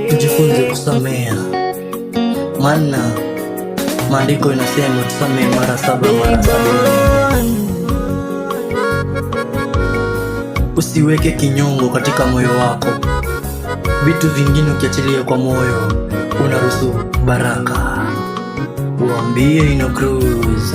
Tujifunze kusamea, maana maandiko inasema tusamee mara 7 mara 70. Usiweke kinyongo katika moyo wako. Vitu vingine ukiachilia kwa moyo, unaruhusu baraka. Uambie Ino Cruz.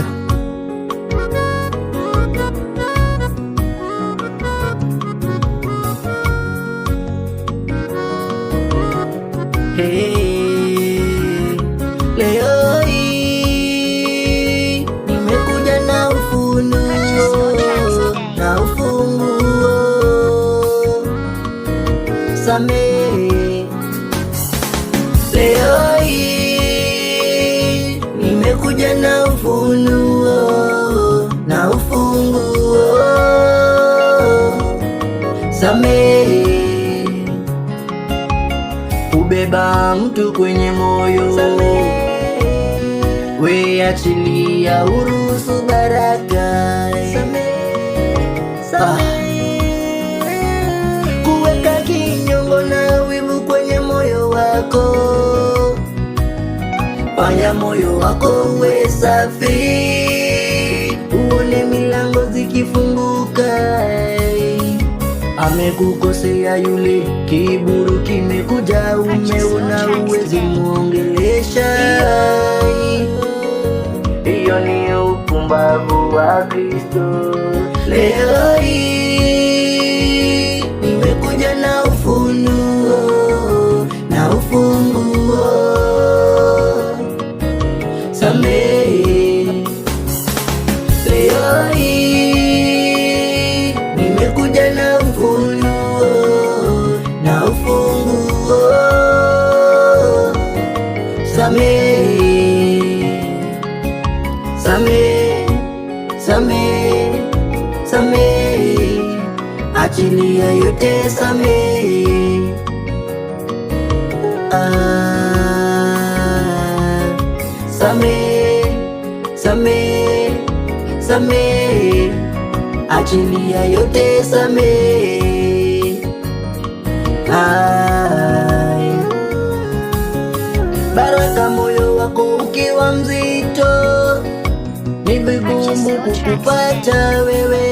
Leo hii nimekuja na ufunuo na ufunguo. Samehe. Leo hii nimekuja na ufunuo na ufunguo. Samehe. Ubeba mtu kwenye moyo, we achilia, uruhusu baraka. Kuweka kinyongo na wivu kwenye moyo wako, fanya moyo wako uwe safi, uone milango zikifunguka. Amekukosea yule, kiburi kimekuja, umeona uwezi muongelesha. Hiyo ni upumbavu wa Kristo. Leo hii nimekuja na ufunuo na ufunguo. Samehe. Leo hii nimekuja na ufunuo na ufunguo. Samehe. Samehe. Samehe. Samehe. Achilia yote, samehe. Samehe. Samehe. Samehe. Achilia yote, samehe. Baraka moyo wako ukiwa mzito, ni vigumu kukupata wewe.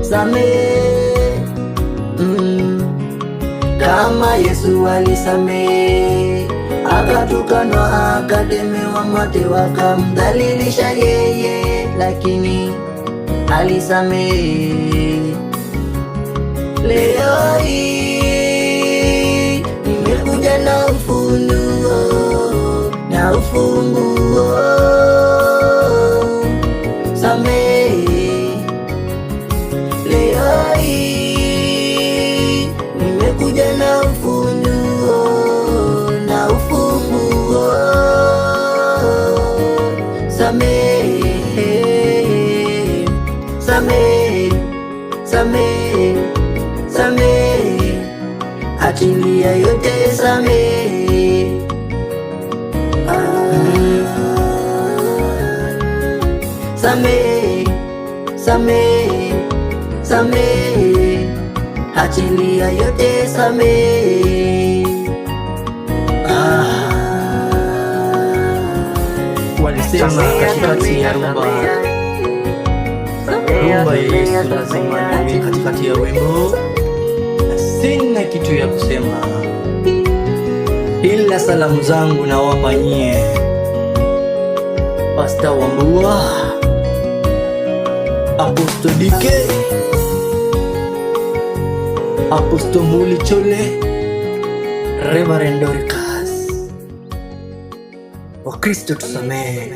Samehe. Kama Yesu alisamehe, akatukanwa, akatemewa mate, wakamdhalilisha yeye, lakini alisamehe. Leo hii nimekuja na ufunuo na ufunguo. Samehe. Leo hii nimekuja na ufunuo na ufunguo. Samehe. Samehe. Samehe. Samehe. Achilia yote, samehe. Samehe. Samehe. Samehe. Achilia yote, samehe. Walisema katikati ya rumba ya Yesu lazima niwe katikati ya wimbo, na sina kitu ya kusema, ila salamu zangu na wapanyie Pastor Wambua, Apostle DK, Apostle Muli Chole, Reverend Dorcas. Wakristo tusamehe.